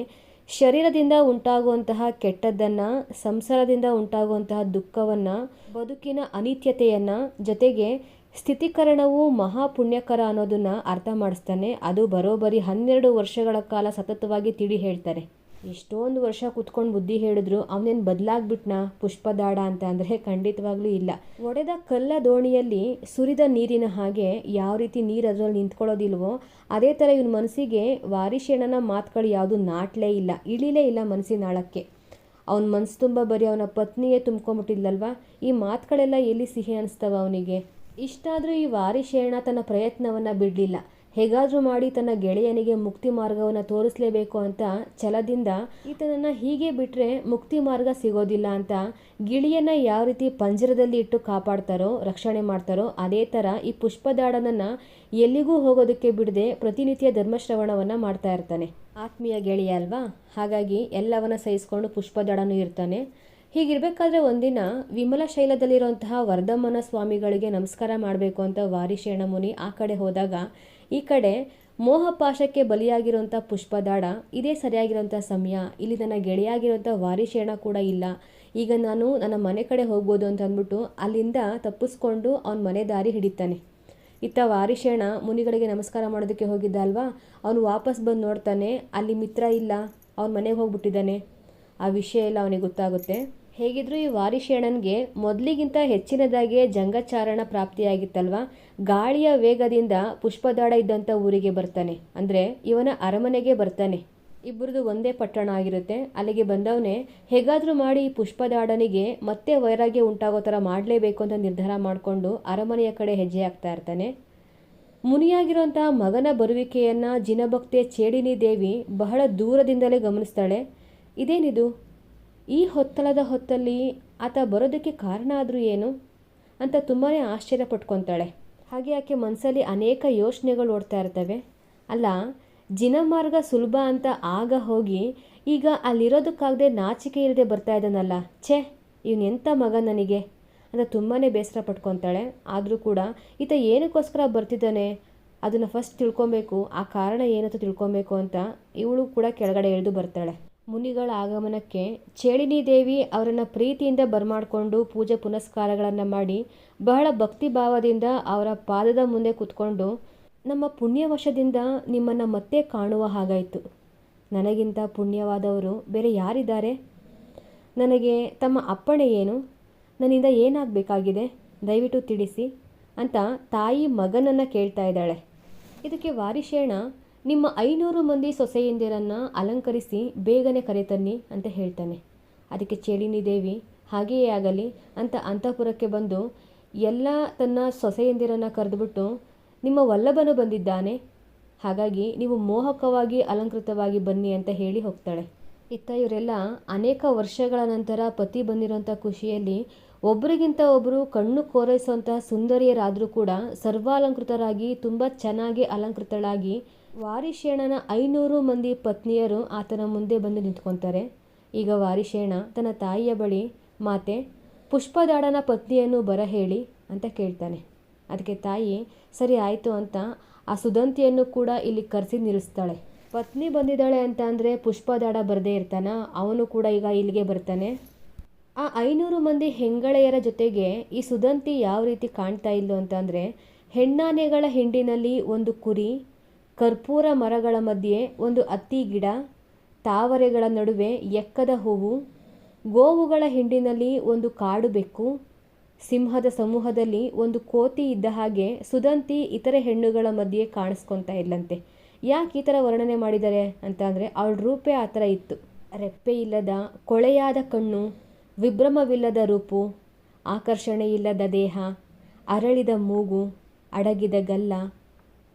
ಶರೀರದಿಂದ ಉಂಟಾಗುವಂತಹ ಕೆಟ್ಟದ್ದನ್ನು, ಸಂಸಾರದಿಂದ ಉಂಟಾಗುವಂತಹ ದುಃಖವನ್ನು, ಬದುಕಿನ ಅನಿತ್ಯತೆಯನ್ನು, ಜೊತೆಗೆ ಸ್ಥಿತೀಕರಣವು ಮಹಾಪುಣ್ಯಕರ ಅನ್ನೋದನ್ನು ಅರ್ಥ ಮಾಡಿಸ್ತಾನೆ. ಅದು ಬರೋಬ್ಬರಿ 12 ವರ್ಷಗಳ ಕಾಲ ಸತತವಾಗಿ ತಿಳಿ ಹೇಳ್ತಾರೆ. ಎಷ್ಟೊಂದು ವರ್ಷ ಕುತ್ಕೊಂಡು ಬುದ್ಧಿ ಹೇಳಿದ್ರು ಅವನೇನು ಬದಲಾಗ್ಬಿಟ್ನಾ ಪುಷ್ಪದಾಡ ಅಂತ ಅಂದರೆ ಖಂಡಿತವಾಗ್ಲೂ ಇಲ್ಲ. ಒಡೆದ ಕಲ್ಲ ದೋಣಿಯಲ್ಲಿ ಸುರಿದ ನೀರಿನ ಹಾಗೆ ಯಾವ ರೀತಿ ನೀರು ಅದರಲ್ಲಿ ನಿಂತ್ಕೊಳ್ಳೋದಿಲ್ವೋ ಅದೇ ಥರ ಇವನ ಮನಸ್ಸಿಗೆ ವಾರಿಶೇಣನ ಮಾತುಗಳು ಯಾವುದು ನಾಟ್ಲೇ ಇಲ್ಲ, ಇಳಿಲೇ ಇಲ್ಲ ಮನಸ್ಸಿನ ಆಳಕ್ಕೆ. ಅವನ ಮನಸ್ಸು ತುಂಬ ಬರೀ ಅವನ ಪತ್ನಿಯೇ ತುಂಬ್ಕೊಂಬಿಟ್ಟಿದ್ಲಲ್ವ. ಈ ಮಾತುಗಳೆಲ್ಲ ಎಲ್ಲಿ ಸಿಹಿ ಅನಿಸ್ತವ ಅವನಿಗೆ? ಇಷ್ಟಾದರೂ ಈ ವಾರಿಶೇಣ ತನ್ನ ಪ್ರಯತ್ನವನ್ನು ಬಿಡಲಿಲ್ಲ. ಹೇಗಾದರೂ ಮಾಡಿ ತನ್ನ ಗೆಳೆಯನಿಗೆ ಮುಕ್ತಿ ಮಾರ್ಗವನ್ನು ತೋರಿಸಲೇಬೇಕು ಅಂತ ಛಲದಿಂದ ಈತನನ್ನು ಹೀಗೆ ಬಿಟ್ಟರೆ ಮುಕ್ತಿ ಮಾರ್ಗ ಸಿಗೋದಿಲ್ಲ ಅಂತ ಗಿಳಿಯನ್ನು ಯಾವ ರೀತಿ ಪಂಜರದಲ್ಲಿ ಇಟ್ಟು ಕಾಪಾಡ್ತಾರೋ, ರಕ್ಷಣೆ ಮಾಡ್ತಾರೋ, ಅದೇ ಥರ ಈ ಪುಷ್ಪದಾಡನನ್ನು ಎಲ್ಲಿಗೂ ಹೋಗೋದಕ್ಕೆ ಬಿಡದೆ ಪ್ರತಿನಿತ್ಯ ಧರ್ಮಶ್ರವಣವನ್ನು ಮಾಡ್ತಾ ಇರ್ತಾನೆ. ಆತ್ಮೀಯ ಗೆಳೆಯ ಅಲ್ವಾ, ಹಾಗಾಗಿ ಎಲ್ಲವನ್ನ ಸಹಿಸ್ಕೊಂಡು ಪುಷ್ಪದಾಡನೂ ಇರ್ತಾನೆ. ಹೀಗಿರಬೇಕಾದ್ರೆ ಒಂದಿನ ವಿಮಲ ಶೈಲದಲ್ಲಿರುವಂತಹ ವರ್ಧಮನ ಸ್ವಾಮಿಗಳಿಗೆ ನಮಸ್ಕಾರ ಮಾಡಬೇಕು ಅಂತ ವಾರಿಶೇಣ ಮುನಿ ಆ ಕಡೆ ಹೋದಾಗ ಈ ಕಡೆ ಮೋಹಪಾಶಕ್ಕೆ ಬಲಿಯಾಗಿರುವಂಥ ಪುಷ್ಪದಾಡ ಇದೇ ಸರಿಯಾಗಿರೋಂಥ ಸಮಯ, ಇಲ್ಲಿ ನನ್ನ ಗೆಳೆಯಾಗಿರೋಂಥ ವಾರಿಶೇಣ ಕೂಡ ಇಲ್ಲ, ಈಗ ನಾನು ನನ್ನ ಮನೆ ಕಡೆ ಹೋಗ್ಬೋದು ಅಂತ ಅಂದ್ಬಿಟ್ಟು ಅಲ್ಲಿಂದ ತಪ್ಪಿಸ್ಕೊಂಡು ಅವನ ಮನೆ ದಾರಿ ಹಿಡಿತಾನೆ. ಇತ್ತ ವಾರಿಶೇಣ ಮುನಿಗಳಿಗೆ ನಮಸ್ಕಾರ ಮಾಡೋದಕ್ಕೆ ಹೋಗಿದ್ದ ಅಲ್ವಾ, ಅವನು ವಾಪಸ್ ಬಂದು ನೋಡ್ತಾನೆ, ಅಲ್ಲಿ ಮಿತ್ರ ಇಲ್ಲ, ಅವನ ಮನೆಗೆ ಹೋಗ್ಬಿಟ್ಟಿದ್ದಾನೆ. ಆ ವಿಷಯ ಎಲ್ಲ ಅವನಿಗೆ ಗೊತ್ತಾಗುತ್ತೆ. ಹೇಗಿದ್ರೂ ಈ ವಾರಿಶೇಣನ್ಗೆ ಮೊದಲಿಗಿಂತ ಹೆಚ್ಚಿನದಾಗಿ ಜಂಗಚಾರಣ ಪ್ರಾಪ್ತಿಯಾಗಿತ್ತಲ್ವ. ಗಾಳಿಯ ವೇಗದಿಂದ ಪುಷ್ಪದಾಡ ಇದ್ದಂಥ ಊರಿಗೆ ಬರ್ತಾನೆ, ಅಂದರೆ ಇವನ ಅರಮನೆಗೆ ಬರ್ತಾನೆ. ಇಬ್ಬರದು ಒಂದೇ ಪಟ್ಟಣ ಆಗಿರುತ್ತೆ. ಅಲ್ಲಿಗೆ ಬಂದವನೇ ಹೇಗಾದರೂ ಮಾಡಿ ಈ ಪುಷ್ಪದಾಡನಿಗೆ ಮತ್ತೆ ವೈರಾಗ್ಯ ಉಂಟಾಗೋ ಥರ ಮಾಡಲೇಬೇಕು ಅಂತ ನಿರ್ಧಾರ ಮಾಡಿಕೊಂಡು ಅರಮನೆಯ ಕಡೆ ಹೆಜ್ಜೆ ಹಾಕ್ತಾ ಇರ್ತಾನೆ. ಮುನಿಯಾಗಿರುವಂತಹ ಮಗನ ಬರುವಿಕೆಯನ್ನು ಜಿನಭಕ್ತೆ ಚೇಡಿನಿ ದೇವಿ ಬಹಳ ದೂರದಿಂದಲೇ ಗಮನಿಸ್ತಾಳೆ. ಇದೇನಿದು, ಈ ಹೊತ್ತಲದ ಹೊತ್ತಲ್ಲಿ ಆತ ಬರೋದಕ್ಕೆ ಕಾರಣ ಆದರೂ ಏನು ಅಂತ ತುಂಬಾ ಆಶ್ಚರ್ಯ ಪಟ್ಕೊತಾಳೆ. ಹಾಗೆ ಆಕೆ ಮನಸ್ಸಲ್ಲಿ ಅನೇಕ ಯೋಚನೆಗಳು ಓಡ್ತಾ ಇರ್ತವೆ. ಅಲ್ಲ, ಜಿನಮಾರ್ಗ ಸುಲಭ ಅಂತ ಆಗ ಹೋಗಿ ಈಗ ಅಲ್ಲಿರೋದಕ್ಕಾಗದೆ ನಾಚಿಕೆ ಇಲ್ಲದೆ ಬರ್ತಾ ಇದ್ದಾನಲ್ಲ, ಛೇ ಇವನೆಂಥ ಮಗ ನನಗೆ ಅಂತ ತುಂಬಾ ಬೇಸರ ಪಟ್ಕೊತಾಳೆ. ಆದರೂ ಕೂಡ ಈತ ಏನಕ್ಕೋಸ್ಕರ ಬರ್ತಿದ್ದಾನೆ ಅದನ್ನು ಫಸ್ಟ್ ತಿಳ್ಕೊಬೇಕು, ಆ ಕಾರಣ ಏನಂತ ತಿಳ್ಕೊಬೇಕು ಅಂತ ಇವಳು ಕೂಡ ಕೆಳಗಡೆ ಇಳಿದು ಬರ್ತಾಳೆ. ಮುನಿಗಳ ಆಗಮನಕ್ಕೆ ಚೇಳಿನಿ ದೇವಿ ಅವರನ್ನು ಪ್ರೀತಿಯಿಂದ ಬರಮಾಡಿಕೊಂಡು ಪೂಜೆ ಪುನಸ್ಕಾರಗಳನ್ನು ಮಾಡಿ ಬಹಳ ಭಕ್ತಿ ಭಾವದಿಂದ ಅವರ ಪಾದದ ಮುಂದೆ ಕೂತ್ಕೊಂಡು, ನಮ್ಮ ಪುಣ್ಯವಶದಿಂದ ನಿಮ್ಮನ್ನು ಮತ್ತೆ ಕಾಣುವ ಹಾಗಾಯಿತು. ನನಗಿಂತ ಪುಣ್ಯವಾದವರು ಬೇರೆ ಯಾರಿದ್ದಾರೆ? ನನಗೆ ತಮ್ಮ ಅಪ್ಪಣೆ ಏನು? ನನ್ನಿಂದ ಏನಾಗಬೇಕಾಗಿದೆ ದಯವಿಟ್ಟು ತಿಳಿಸಿ ಅಂತ ತಾಯಿ ಮಗನನ್ನು ಕೇಳ್ತಾ ಇದ್ದಾಳೆ. ಇದಕ್ಕೆ ವಾರಿಶೇಣ ನಿಮ್ಮ 500 ಮಂದಿ ಸೊಸೆಯಂದಿರನ್ನು ಅಲಂಕರಿಸಿ ಬೇಗನೆ ಕರೆತನ್ನಿ ಅಂತ ಹೇಳ್ತಾನೆ. ಅದಕ್ಕೆ ಚೇಳಿನಿ ದೇವಿ ಹಾಗೆಯೇ ಆಗಲಿ ಅಂತ ಅಂತಃಪುರಕ್ಕೆ ಬಂದು ಎಲ್ಲ ತನ್ನ ಸೊಸೆಯಂದಿರನ್ನು ಕರೆದುಬಿಟ್ಟು, ನಿಮ್ಮ ವಲ್ಲಭನು ಬಂದಿದ್ದಾನೆ, ಹಾಗಾಗಿ ನೀವು ಮೋಹಕವಾಗಿ ಅಲಂಕೃತವಾಗಿ ಬನ್ನಿ ಅಂತ ಹೇಳಿ ಹೋಗ್ತಾಳೆ. ಇತ್ತ ಇವರೆಲ್ಲ ಅನೇಕ ವರ್ಷಗಳ ನಂತರ ಪತಿ ಬಂದಿರೋಂಥ ಖುಷಿಯಲ್ಲಿ ಒಬ್ಬರಿಗಿಂತ ಒಬ್ಬರು ಕಣ್ಣು ಕೋರೈಸುವಂಥ ಸುಂದರಿಯರಾದರೂ ಕೂಡ ಸರ್ವಾಲಂಕೃತರಾಗಿ ತುಂಬ ಚೆನ್ನಾಗಿ ಅಲಂಕೃತಳಾಗಿ ವಾರಿಶೇಣನ 500 ಮಂದಿ ಪತ್ನಿಯರು ಆತನ ಮುಂದೆ ಬಂದು ನಿಂತ್ಕೊತಾರೆ. ಈಗ ವಾರಿಶೇಣ ತನ್ನ ತಾಯಿಯ ಬಳಿ, ಮಾತೆ ಪುಷ್ಪದಾಡನ ಪತ್ನಿಯನ್ನು ಬರ ಹೇಳಿ ಅಂತ ಕೇಳ್ತಾನೆ. ಅದಕ್ಕೆ ತಾಯಿ ಸರಿ ಆಯಿತು ಅಂತ ಆ ಸುದಂತಿಯನ್ನು ಕೂಡ ಇಲ್ಲಿ ಕರೆಸಿ ನಿಲ್ಲಿಸ್ತಾಳೆ. ಪತ್ನಿ ಬಂದಿದ್ದಾಳೆ ಅಂತ ಅಂದರೆ ಪುಷ್ಪದಾಡ ಬರದೇ ಇರ್ತಾನ, ಅವನು ಕೂಡ ಈಗ ಇಲ್ಲಿಗೆ ಬರ್ತಾನೆ. ಆ 500 ಮಂದಿ ಹೆಂಗಳೆಯರ ಜೊತೆಗೆ ಈ ಸುದಂತಿ ಯಾವ ರೀತಿ ಕಾಣ್ತಾ ಇಲ್ಲೋ ಅಂತಂದರೆ, ಹೆಣ್ಣಾನೆಗಳ ಹಿಂಡಿನಲ್ಲಿ ಒಂದು ಕುರಿ, ಕರ್ಪೂರ ಮರಗಳ ಮಧ್ಯೆ ಒಂದು ಅತ್ತಿ ಗಿಡ, ತಾವರೆಗಳ ನಡುವೆ ಎಕ್ಕದ ಹೂವು, ಗೋವುಗಳ ಹಿಂಡಿನಲ್ಲಿ ಒಂದು ಕಾಡು ಬೆಕ್ಕು, ಸಿಂಹದ ಸಮೂಹದಲ್ಲಿ ಒಂದು ಕೋತಿ ಇದ್ದ ಹಾಗೆ ಸುದಂತಿ ಇತರೆ ಹೆಣ್ಣುಗಳ ಮಧ್ಯೆ ಕಾಣಿಸ್ಕೊತಾ ಇಲ್ಲಂತೆ. ಯಾಕೆ ಈ ಥರ ವರ್ಣನೆ ಮಾಡಿದ್ದಾರೆ ಅಂತ ಅಂದರೆ, ಅವಳ ರೂಪೇ ಆ ಥರ ಇತ್ತು. ರೆಪ್ಪೆ ಇಲ್ಲದ ಕೊಳೆಯಾದ ಕಣ್ಣು, ವಿಭ್ರಮವಿಲ್ಲದ ರೂಪು, ಆಕರ್ಷಣೆ ಇಲ್ಲದ ದೇಹ, ಅರಳಿದ ಮೂಗು, ಅಡಗಿದ ಗಲ್ಲ,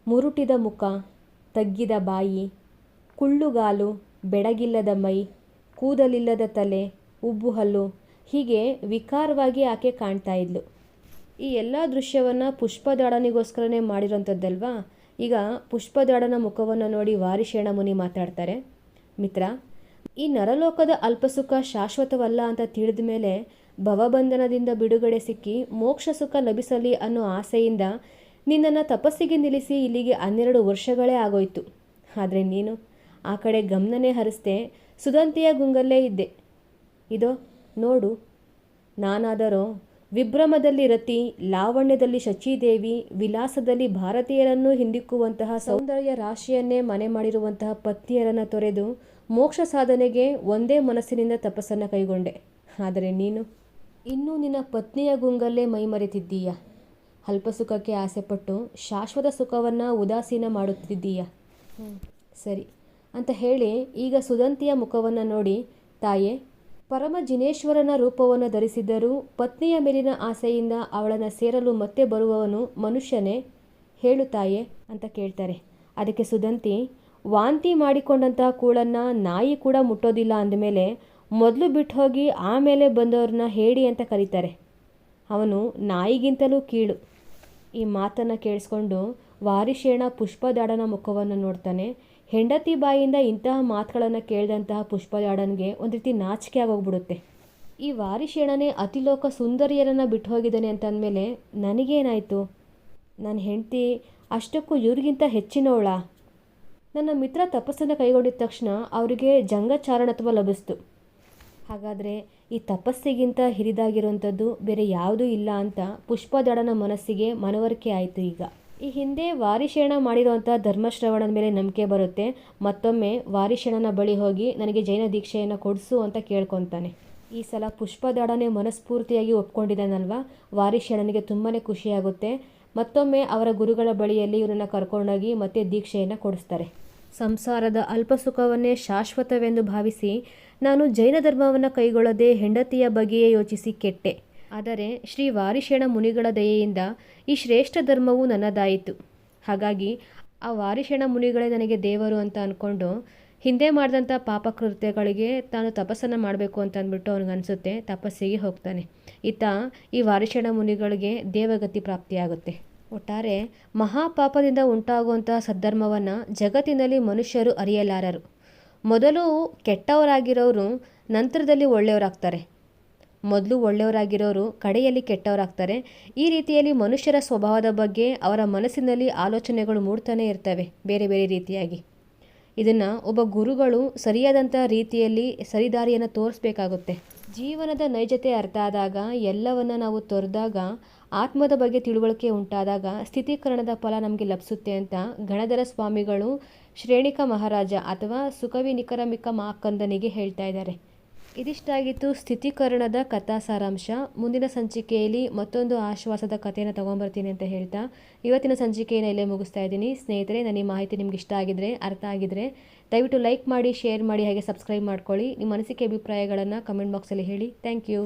ಮುರುಟಿದ ಮುಖ, ತಗ್ಗಿದ ಬಾಯಿ, ಕುಳ್ಳುಗಾಲು, ಬೆಡಗಿಲ್ಲದ ಮೈ, ಕೂದಲಿಲ್ಲದ ತಲೆ, ಉಬ್ಬು ಹಲ್ಲು, ಹೀಗೆ ವಿಕಾರವಾಗಿ ಆಕೆ ಕಾಣ್ತಾ ಇದ್ಲು. ಈ ಎಲ್ಲ ದೃಶ್ಯವನ್ನು ಪುಷ್ಪದಾಡನಿಗೋಸ್ಕರನೇ ಮಾಡಿರೋಂಥದ್ದಲ್ವಾ. ಈಗ ಪುಷ್ಪದಾಡನ ಮುಖವನ್ನು ನೋಡಿ ವಾರಿಶೇಣ ಮುನಿ ಮಾತಾಡ್ತಾರೆ. ಮಿತ್ರ, ಈ ನರಲೋಕದ ಅಲ್ಪಸುಖ ಶಾಶ್ವತವಲ್ಲ ಅಂತ ತಿಳಿದ ಮೇಲೆ ಭವಬಂಧನದಿಂದ ಬಿಡುಗಡೆ ಸಿಕ್ಕಿ ಮೋಕ್ಷ ಸುಖ ಲಭಿಸಲಿ ಅನ್ನೋ ಆಸೆಯಿಂದ ನಿನ್ನನ್ನು ತಪಸ್ಸಿಗೆ ನಿಲ್ಲಿಸಿ ಇಲ್ಲಿಗೆ 12 ವರ್ಷಗಳೇ ಆಗೋಯ್ತು. ಆದರೆ ನೀನು ಆ ಕಡೆ ಗಮನನೇ ಹರಿಸ್ದೆ, ಸುದಂತಿಯ ಗುಂಗಲ್ಲೇ ಇದ್ದೆ. ಇದೋ ನೋಡು, ನಾನಾದರೋ ವಿಭ್ರಮದಲ್ಲಿ ರತಿ, ಲಾವಣ್ಯದಲ್ಲಿ ಶಚೀದೇವಿ, ವಿಲಾಸದಲ್ಲಿ ಭಾರತೀಯರನ್ನು ಹಿಂದಿಕ್ಕುವಂತಹ ಸೌಂದರ್ಯ ರಾಶಿಯನ್ನೇ ಮನೆ ಮಾಡಿರುವಂತಹ ಪತ್ನಿಯರನ್ನು ತೊರೆದು ಮೋಕ್ಷ ಸಾಧನೆಗೆ ಒಂದೇ ಮನಸ್ಸಿನಿಂದ ತಪಸ್ಸನ್ನು ಕೈಗೊಂಡೆ. ಆದರೆ ನೀನು ಇನ್ನೂ ನಿನ್ನ ಪತ್ನಿಯ ಗುಂಗಲ್ಲೇ ಮೈಮರೆತಿದ್ದೀಯ. ಅಲ್ಪ ಸುಖಕ್ಕೆ ಆಸೆಪಟ್ಟು ಶಾಶ್ವತ ಸುಖವನ್ನು ಉದಾಸೀನ ಮಾಡುತ್ತಿದ್ದೀಯ. ಸರಿ ಅಂತ ಹೇಳಿ ಈಗ ಸುದಂತಿಯ ಮುಖವನ್ನು ನೋಡಿ, ತಾಯೇ, ಪರಮ ಜಿನೇಶ್ವರನ ರೂಪವನ್ನು ಧರಿಸಿದ್ದರೂ ಪತ್ನಿಯ ಮೇಲಿನ ಆಸೆಯಿಂದ ಅವಳನ್ನು ಸೇರಲು ಮತ್ತೆ ಬರುವವನು ಮನುಷ್ಯನೇ? ಹೇಳು ತಾಯೇ ಅಂತ ಕೇಳ್ತಾರೆ. ಅದಕ್ಕೆ ಸುದಂತಿ, ವಾಂತಿ ಮಾಡಿಕೊಂಡಂತಹ ಕೂಳನ್ನು ನಾಯಿ ಕೂಡ ಮುಟ್ಟೋದಿಲ್ಲ ಅಂದಮೇಲೆ ಮೊದಲು ಬಿಟ್ಟು ಹೋಗಿ ಆಮೇಲೆ ಬಂದವ್ರನ್ನ ಹೇಳಿ ಅಂತ ಕರೀತಾರೆ. ಅವನು ನಾಯಿಗಿಂತಲೂ ಕೀಳು. ಈ ಮಾತನ್ನು ಕೇಳಿಸ್ಕೊಂಡು ವಾರಿಶೇಣ ಪುಷ್ಪದಾಡನ ಮುಖವನ್ನು ನೋಡ್ತಾನೆ. ಹೆಂಡತಿ ಬಾಯಿಂದ ಇಂತಹ ಮಾತುಗಳನ್ನು ಕೇಳಿದಂತಹ ಪುಷ್ಪದಾಡನಿಗೆ ಒಂದು ರೀತಿ ನಾಚಿಕೆ ಆಗೋಗ್ಬಿಡುತ್ತೆ. ಈ ವಾರಿಶೇಣನೇ ಅತಿಲೋಕ ಸುಂದರಿಯರನ್ನು ಬಿಟ್ಟು ಹೋಗಿದ್ದಾನೆ ಅಂತ ಅಂದಮೇಲೆ ನನಗೇನಾಯಿತು? ನನ್ನ ಹೆಂಡತಿ ಅಷ್ಟಕ್ಕೂ ಇವ್ರಿಗಿಂತ ಹೆಚ್ಚಿನವಳ? ನನ್ನ ಮಿತ್ರ ತಪಸ್ಸನ್ನು ಕೈಗೊಂಡಿದ್ದ ತಕ್ಷಣ ಅವರಿಗೆ ಜಂಗಚಾರಣತ್ವ ಲಭಿಸ್ತು. ಹಾಗಾದರೆ ಈ ತಪಸ್ಸಿಗಿಂತ ಹಿರಿದಾಗಿರುವಂಥದ್ದು ಬೇರೆ ಯಾವುದೂ ಇಲ್ಲ ಅಂತ ಪುಷ್ಪದಾಡನ ಮನಸ್ಸಿಗೆ ಮನವರಿಕೆ ಆಯಿತು. ಈಗ ಈ ಹಿಂದೆ ವಾರಿಶೇಣ ಮಾಡಿರುವಂಥ ಧರ್ಮಶ್ರವಣದ ಮೇಲೆ ನಂಬಿಕೆ ಬರುತ್ತೆ. ಮತ್ತೊಮ್ಮೆ ವಾರಿಶೇಣನ ಬಳಿ ಹೋಗಿ ನನಗೆ ಜೈನ ದೀಕ್ಷೆಯನ್ನು ಕೊಡಿಸು ಅಂತ ಕೇಳ್ಕೊತಾನೆ. ಈ ಸಲ ಪುಷ್ಪದಾಡನೆ ಮನಸ್ಫೂರ್ತಿಯಾಗಿ ಒಪ್ಕೊಂಡಿದ್ದಾನಲ್ವ, ವಾರಿಶೇಣನಿಗೆ ತುಂಬಾ ಖುಷಿಯಾಗುತ್ತೆ. ಮತ್ತೊಮ್ಮೆ ಅವರ ಗುರುಗಳ ಬಳಿಯಲ್ಲಿ ಇವರನ್ನು ಕರ್ಕೊಂಡೋಗಿ ಮತ್ತೆ ದೀಕ್ಷೆಯನ್ನು ಕೊಡಿಸ್ತಾರೆ. ಸಂಸಾರದ ಅಲ್ಪ ಸುಖವನ್ನೇ ಶಾಶ್ವತವೆಂದು ಭಾವಿಸಿ ನಾನು ಜೈನ ಧರ್ಮವನ್ನು ಕೈಗೊಳ್ಳದೆ ಹೆಂಡತಿಯ ಬಗ್ಗೆಯೇ ಯೋಚಿಸಿ ಕೆಟ್ಟೆ. ಆದರೆ ಶ್ರೀ ವಾರಿಶೇಣ ಮುನಿಗಳ ದಯೆಯಿಂದ ಈ ಶ್ರೇಷ್ಠ ಧರ್ಮವು ನನ್ನದಾಯಿತು. ಹಾಗಾಗಿ ಆ ವಾರಿಶೇಣ ಮುನಿಗಳೇ ನನಗೆ ದೇವರು ಅಂತ ಅಂದ್ಕೊಂಡು ಹಿಂದೆ ಮಾಡಿದಂಥ ಪಾಪಕೃತ್ಯಗಳಿಗೆ ತಾನು ತಪಸ್ಸನ್ನು ಮಾಡಬೇಕು ಅಂತ ಅಂದ್ಬಿಟ್ಟು ಅವನಿಗನ್ಸುತ್ತೆ. ತಪಸ್ಸಿಗೆ ಹೋಗ್ತಾನೆ. ಈತ ಈ ವಾರಿಶೇಣ ಮುನಿಗಳಿಗೆ ದೇವಗತಿ ಪ್ರಾಪ್ತಿಯಾಗುತ್ತೆ. ಒಟ್ಟಾರೆ ಮಹಾಪಾಪದಿಂದ ಉಂಟಾಗುವಂತಹ ಸದ್ಧರ್ಮವನ್ನು ಜಗತ್ತಿನಲ್ಲಿ ಮನುಷ್ಯರು ಅರಿಯಲಾರರು. ಮೊದಲು ಕೆಟ್ಟವರಾಗಿರೋರು ನಂತರದಲ್ಲಿ ಒಳ್ಳೆಯವರಾಗ್ತಾರೆ. ಮೊದಲು ಒಳ್ಳೆಯವರಾಗಿರೋರು ಕಡೆಯಲ್ಲಿ ಕೆಟ್ಟವರಾಗ್ತಾರೆ. ಈ ರೀತಿಯಲ್ಲಿ ಮನುಷ್ಯರ ಸ್ವಭಾವದ ಬಗ್ಗೆ ಅವರ ಮನಸ್ಸಿನಲ್ಲಿ ಆಲೋಚನೆಗಳು ಮೂಡ್ತಾನೆ ಇರ್ತವೆ ಬೇರೆ ಬೇರೆ ರೀತಿಯಾಗಿ. ಇದನ್ನು ಒಬ್ಬ ಗುರುಗಳು ಸರಿಯಾದಂಥ ರೀತಿಯಲ್ಲಿ ಸರಿದಾರಿಯನ್ನು ತೋರಿಸ್ಬೇಕಾಗುತ್ತೆ. ಜೀವನದ ನೈಜತೆ ಅರ್ಥ ಆದಾಗ, ಎಲ್ಲವನ್ನು ನಾವು ತೊರೆದಾಗ, ಆತ್ಮದ ಬಗ್ಗೆ ತಿಳುವಳಿಕೆ ಉಂಟಾದಾಗ ಸ್ಥಿತೀಕರಣದ ಫಲ ನಮಗೆ ಲಭಿಸುತ್ತೆ ಅಂತ ಗಣಧರ ಸ್ವಾಮಿಗಳು ಶ್ರೇಣಿಕ ಮಹಾರಾಜ ಅಥವಾ ಸುಕವಿ ನಿಕರಮಿಕ ಮಾಕಂದನಿಗೆ ಹೇಳ್ತಾ ಇದ್ದಾರೆ. ಇದಿಷ್ಟಾಗಿತ್ತು ಸ್ಥಿತೀಕರಣದ ಕಥಾ ಸಾರಾಂಶ. ಮುಂದಿನ ಸಂಚಿಕೆಯಲ್ಲಿ ಮತ್ತೊಂದು ಆಶ್ವಾಸದ ಕಥೆಯನ್ನು ತೊಗೊಂಬರ್ತೀನಿ ಅಂತ ಹೇಳ್ತಾ ಇವತ್ತಿನ ಸಂಚಿಕೆಯನ್ನು ಇಲ್ಲೇ ಮುಗಿಸ್ತಾ ಇದ್ದೀನಿ. ಸ್ನೇಹಿತರೆ, ನನ್ನ ಈ ಮಾಹಿತಿ ನಿಮ್ಗೆ ಇಷ್ಟ ಆಗಿದ್ರೆ, ಅರ್ಥ ಆಗಿದ್ರೆ ದಯವಿಟ್ಟು ಲೈಕ್ ಮಾಡಿ, ಶೇರ್ ಮಾಡಿ, ಹಾಗೆ ಸಬ್ಸ್ಕ್ರೈಬ್ ಮಾಡ್ಕೊಳ್ಳಿ. ನಿಮ್ಮ ಅನಿಸಿಕೆ ಅಭಿಪ್ರಾಯಗಳನ್ನು ಕಮೆಂಟ್ ಬಾಕ್ಸಲ್ಲಿ ಹೇಳಿ. Thank you.